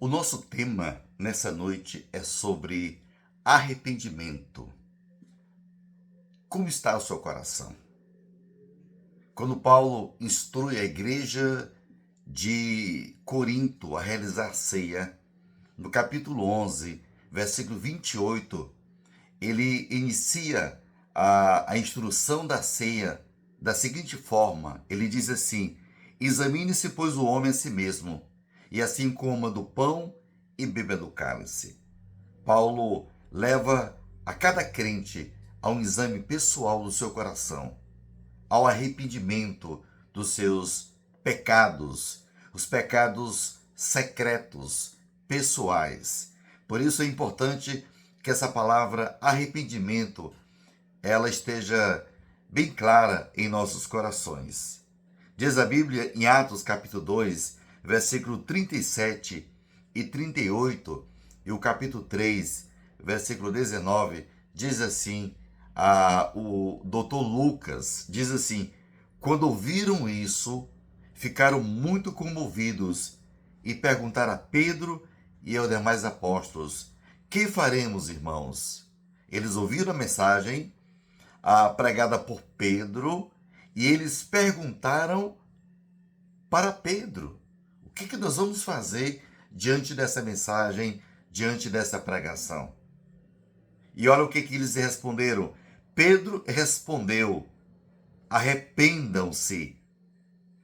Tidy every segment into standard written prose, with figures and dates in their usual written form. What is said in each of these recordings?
O nosso tema nessa noite é sobre arrependimento. Como está o seu coração? Quando Paulo instrui a igreja de Corinto a realizar ceia, no capítulo 11, versículo 28, ele inicia a instrução da ceia da seguinte forma: ele diz assim: examine-se, pois, o homem a si mesmo, e assim coma do pão e beba do cálice. Paulo leva a cada crente a um exame pessoal do seu coração, ao arrependimento dos seus pecados, os pecados secretos, pessoais. Por isso é importante que essa palavra arrependimento ela esteja bem clara em nossos corações. Diz a Bíblia em Atos capítulo 2, versículo 37 e 38, e o capítulo 3, versículo 19, diz assim, o doutor Lucas diz assim: quando ouviram isso, ficaram muito comovidos e perguntaram a Pedro e aos demais apóstolos: que faremos, irmãos? Eles ouviram a mensagem pregada por Pedro e eles perguntaram para Pedro: o que nós vamos fazer diante dessa mensagem, diante dessa pregação? E olha o que eles responderam. Pedro respondeu: arrependam-se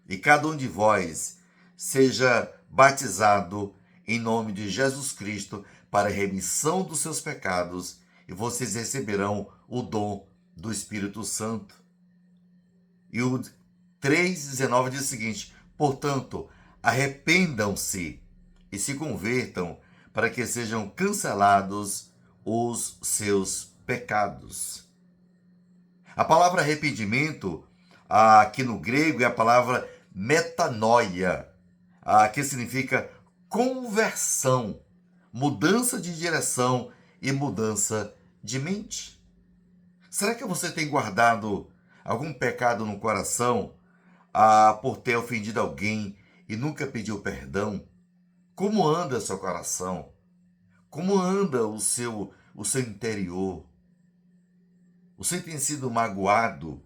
e cada um de vós seja batizado em nome de Jesus Cristo para a remissão dos seus pecados e vocês receberão o dom do Espírito Santo. E o 3,19 diz o seguinte: portanto, arrependam-se e se convertam para que sejam cancelados os seus pecados. A palavra arrependimento, aqui no grego, é a palavra metanoia, que significa conversão, mudança de direção e mudança de mente. Será que você tem guardado algum pecado no coração por ter ofendido alguém e nunca pediu perdão? Como anda seu coração? Como anda o seu interior? Você tem sido magoado?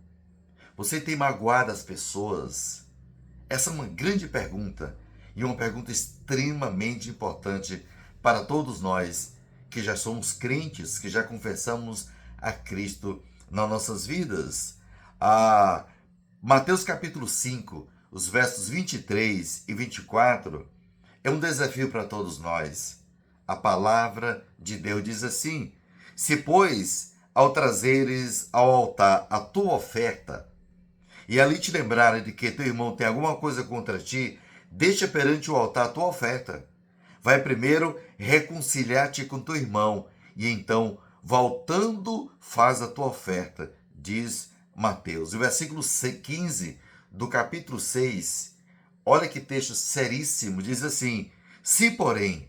Você tem magoado as pessoas? Essa é uma grande pergunta e uma pergunta extremamente importante para todos nós que já somos crentes, que já confessamos a Cristo nas nossas vidas. Mateus capítulo 5, os versos 23 e 24, é um desafio para todos nós. A palavra de Deus diz assim: se, pois, ao trazeres ao altar a tua oferta, e ali te lembrarem de que teu irmão tem alguma coisa contra ti, deixa perante o altar a tua oferta. Vai primeiro reconciliar-te com teu irmão, e então, voltando, faz a tua oferta, diz Mateus. E o versículo 15 do capítulo 6, olha que texto seríssimo, diz assim: se, porém,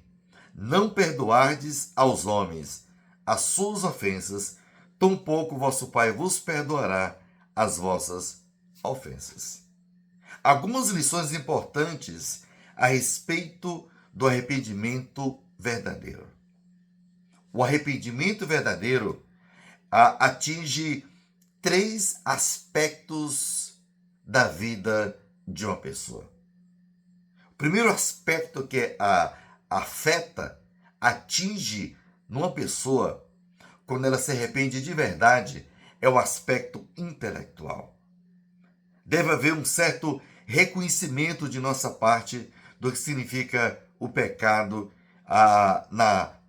não perdoardes aos homens as suas ofensas, tampouco vosso Pai vos perdoará as vossas ofensas. Algumas lições importantes a respeito do arrependimento verdadeiro. O arrependimento verdadeiro atinge três aspectos da vida de uma pessoa. O primeiro aspecto que afeta, atinge numa pessoa, quando ela se arrepende de verdade, é o aspecto intelectual. Deve haver um certo reconhecimento de nossa parte do que significa o pecado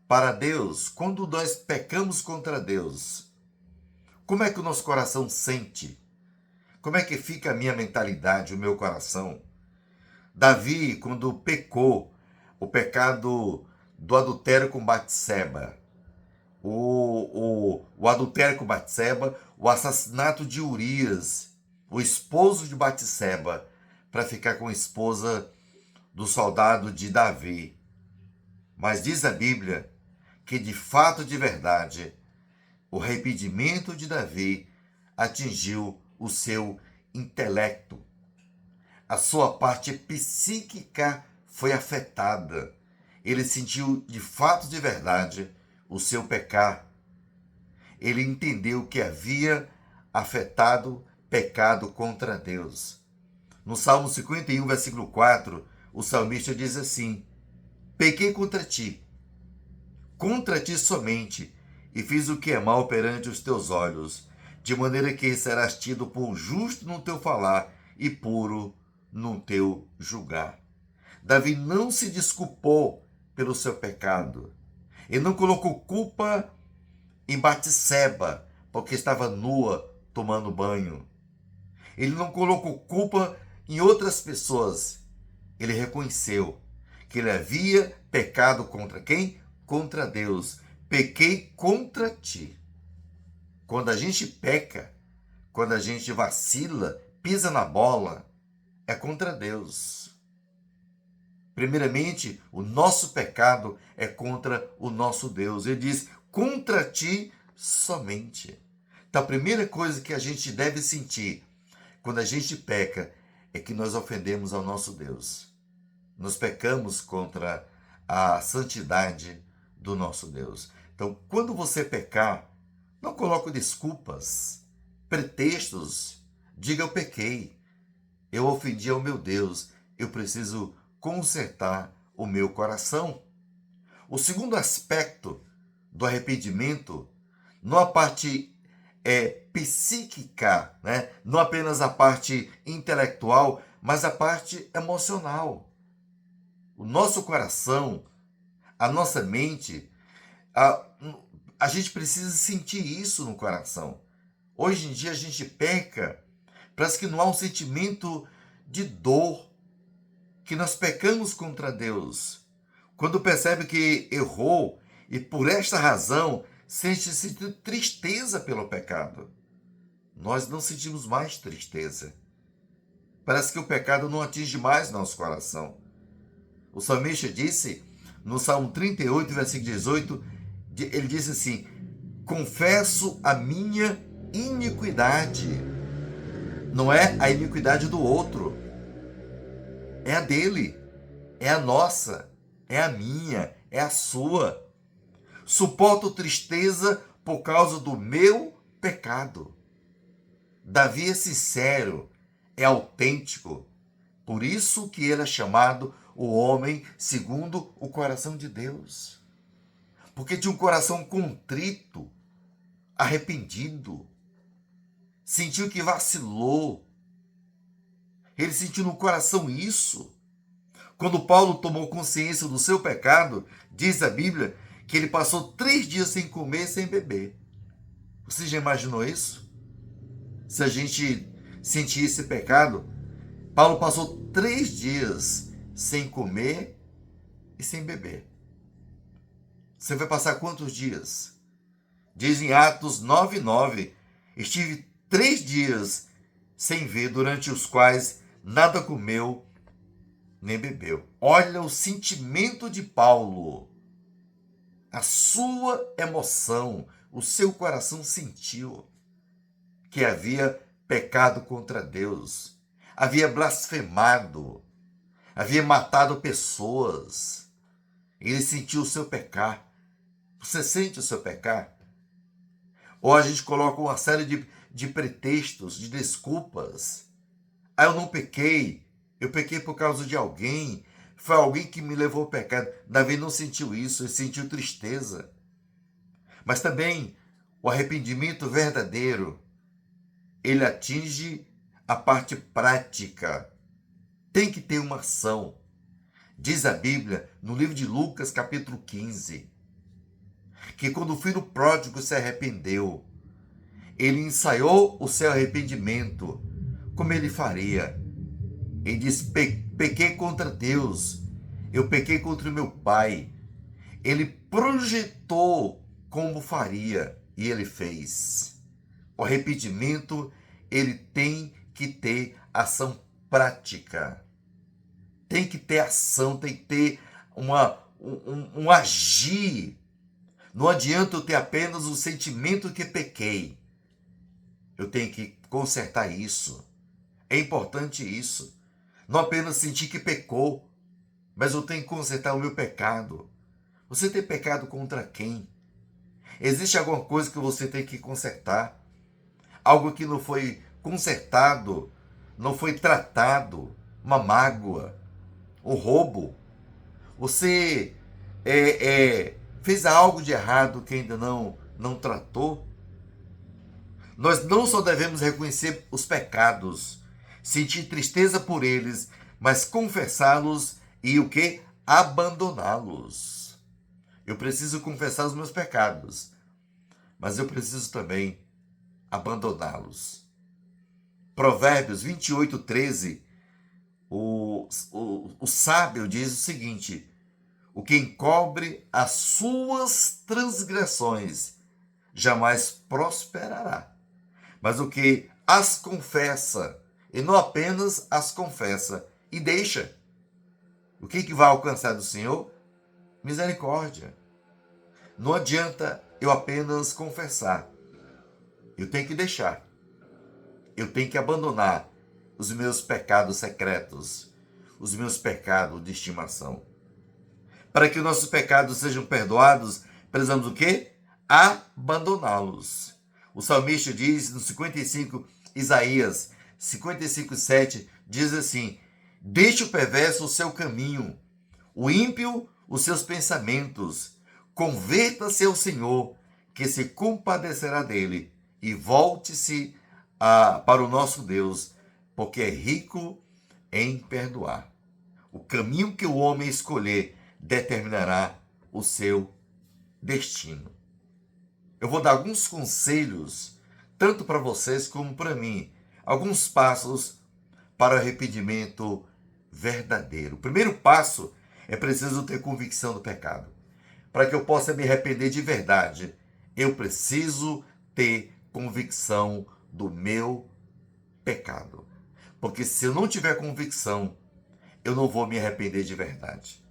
para Deus. Quando nós pecamos contra Deus, como é que o nosso coração sente? Como é que fica a minha mentalidade, o meu coração? Davi, quando pecou, o pecado do adultério com Batseba, o adultério com Batseba, o assassinato de Urias, o esposo de Batseba, para ficar com a esposa do soldado de Davi. Mas diz a Bíblia que, de fato, de verdade, o arrependimento de Davi atingiu o seu intelecto. A sua parte psíquica foi afetada. ele sentiu de fato, de verdade, o seu pecar. Ele entendeu que havia afetado pecado contra Deus. No Salmo 51, versículo 4, o salmista diz assim: pequei contra ti somente, e fiz o que é mal perante os teus olhos, de maneira que serás tido por justo no teu falar e puro no teu julgar. Davi não se desculpou pelo seu pecado. Ele não colocou culpa em Batseba, porque estava nua tomando banho. Ele não colocou culpa em outras pessoas. Ele reconheceu que ele havia pecado contra quem? Contra Deus. Pequei contra ti. Quando a gente peca, quando a gente vacila, pisa na bola, é contra Deus. Primeiramente, o nosso pecado é contra o nosso Deus. Ele diz, contra ti somente. Então, a primeira coisa que a gente deve sentir quando a gente peca é que nós ofendemos ao nosso Deus. Nós pecamos contra a santidade do nosso Deus. Então, quando você pecar, não coloque desculpas, pretextos. Diga, eu pequei, eu ofendi ao meu Deus, eu preciso consertar o meu coração. O segundo aspecto do arrependimento, não a parte psíquica, né? Não apenas a parte intelectual, mas a parte emocional. O nosso coração, a nossa mente, a gente precisa sentir isso no coração. Hoje em dia a gente peca, parece que não há um sentimento de dor, que nós pecamos contra Deus. Quando percebe que errou e por esta razão sente tristeza pelo pecado. Nós não sentimos mais tristeza. Parece que o pecado não atinge mais nosso coração. O salmista disse, no Salmo 38, versículo 18, ele disse assim, confesso a minha iniquidade. Não é a iniquidade do outro, é a dele, é a nossa, é a minha, é a sua. Suporto tristeza por causa do meu pecado. Davi é sincero, é autêntico. Por isso que ele é chamado o homem segundo o coração de Deus. Porque de um coração contrito, arrependido, sentiu que vacilou. Ele sentiu no coração isso. Quando Paulo tomou consciência do seu pecado, diz a Bíblia que ele passou 3 dias sem comer e sem beber. Você já imaginou isso? Se a gente sentir esse pecado, Paulo passou 3 dias sem comer e sem beber. Você vai passar quantos dias? Diz em Atos 9:9, estive 3 dias sem ver, durante os quais nada comeu nem bebeu. Olha o sentimento de Paulo, a sua emoção, o seu coração sentiu que havia pecado contra Deus, havia blasfemado, havia matado pessoas. Ele sentiu o seu pecar. Você sente o seu pecar? Ou a gente coloca uma série de pretextos, de desculpas. Eu não pequei, eu pequei por causa de alguém, foi alguém que me levou ao pecado. Davi não sentiu isso, ele sentiu tristeza. Mas também o arrependimento verdadeiro, ele atinge a parte prática. Tem que ter uma ação. Diz a Bíblia, no livro de Lucas, capítulo 15, que quando o filho pródigo se arrependeu, ele ensaiou o seu arrependimento, como ele faria. Ele diz, pequei contra Deus, eu pequei contra o meu pai. Ele projetou como faria e ele fez. O arrependimento, ele tem que ter ação prática. Tem que ter ação, tem que ter um agir. Não adianta eu ter apenas o sentimento que pequei. Eu tenho que consertar isso. É importante isso. Não apenas sentir que pecou, mas eu tenho que consertar o meu pecado. Você tem pecado contra quem? Existe alguma coisa que você tem que consertar? Algo que não foi consertado, não foi tratado, uma mágoa, um roubo. Você fez algo de errado que ainda não tratou? Nós não só devemos reconhecer os pecados, sentir tristeza por eles, mas confessá-los e o que? Abandoná-los. Eu preciso confessar os meus pecados, mas eu preciso também abandoná-los. Provérbios 28:13, o sábio diz o seguinte: o que encobre as suas transgressões jamais prosperará, mas o que as confessa, e não apenas as confessa, e deixa, o que vai alcançar do Senhor? Misericórdia. Não adianta eu apenas confessar, eu tenho que deixar, eu tenho que abandonar os meus pecados secretos, os meus pecados de estimação. Para que os nossos pecados sejam perdoados, precisamos o quê? Abandoná-los. O salmista diz no 55, Isaías 55:7, diz assim: deixe o perverso o seu caminho, o ímpio os seus pensamentos, converta-se ao Senhor, que se compadecerá dele, e volte-se para o nosso Deus, porque é rico em perdoar. O caminho que o homem escolher determinará o seu destino. Eu vou dar alguns conselhos, tanto para vocês como para mim, alguns passos para o arrependimento verdadeiro. O primeiro passo é preciso ter convicção do pecado. Para que eu possa me arrepender de verdade, eu preciso ter convicção do meu pecado. Porque se eu não tiver convicção, eu não vou me arrepender de verdade.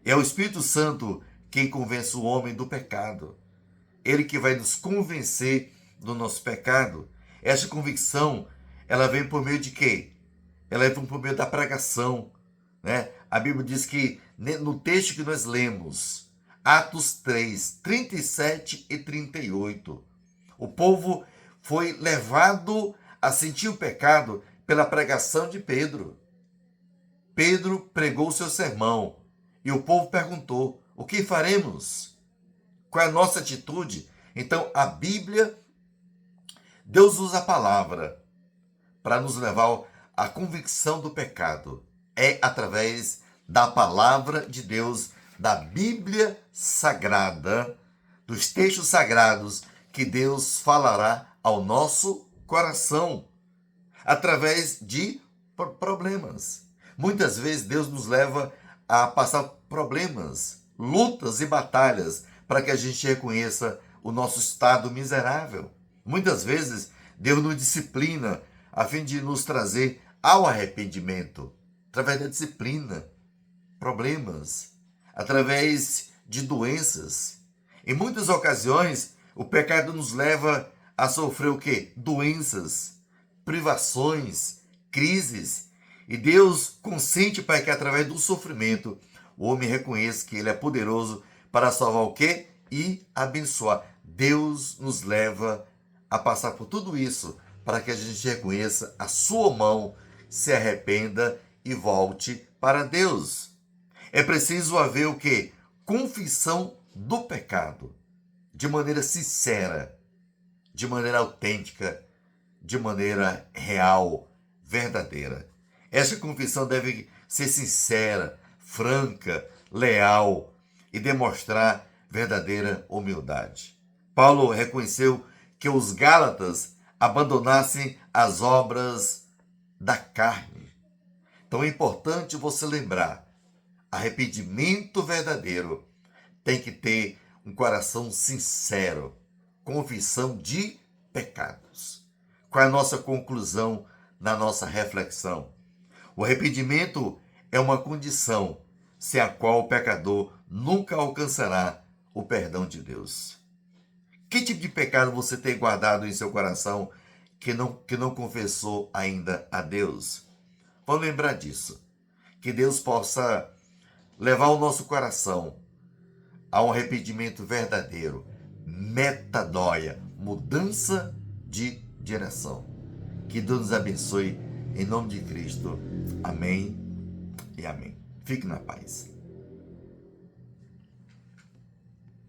É o Espírito Santo quem convence o homem do pecado. Ele que vai nos convencer do nosso pecado. Essa convicção, ela vem por meio de quê? Ela vem por meio da pregação, né? A Bíblia diz que no texto que nós lemos, Atos 3, 37 e 38, o povo foi levado a sentir o pecado pela pregação de Pedro. Pedro pregou o seu sermão e o povo perguntou: o que faremos? Qual é a nossa atitude? Então, a Bíblia, Deus usa a palavra para nos levar à convicção do pecado. É através da palavra de Deus, da Bíblia Sagrada, dos textos sagrados, que Deus falará ao nosso coração, através de problemas. Muitas vezes Deus nos leva a passar problemas, lutas e batalhas, para que a gente reconheça o nosso estado miserável. Muitas vezes Deus nos disciplina a fim de nos trazer ao arrependimento, através da disciplina, problemas, através de doenças. Em muitas ocasiões, o pecado nos leva a sofrer o quê? Doenças, privações, crises. E Deus consente para que através do sofrimento o homem reconheça que ele é poderoso para salvar o quê? E abençoar. Deus nos leva a passar por tudo isso para que a gente reconheça a sua mão, se arrependa e volte para Deus. É preciso haver o quê? Confissão do pecado, de maneira sincera, de maneira autêntica, de maneira real, verdadeira. Essa confissão deve ser sincera, franca, leal e demonstrar verdadeira humildade. Paulo reconheceu que os Gálatas abandonassem as obras da carne. Então é importante você lembrar, arrependimento verdadeiro tem que ter um coração sincero, confissão de pecados. Qual é a nossa conclusão na nossa reflexão? O arrependimento é uma condição sem a qual o pecador nunca alcançará o perdão de Deus. Que tipo de pecado você tem guardado em seu coração que não confessou ainda a Deus? Vamos lembrar disso. Que Deus possa levar o nosso coração a um arrependimento verdadeiro, metanoia, mudança de direção. Que Deus nos abençoe, em nome de Cristo. Amém e amém. Fique na paz.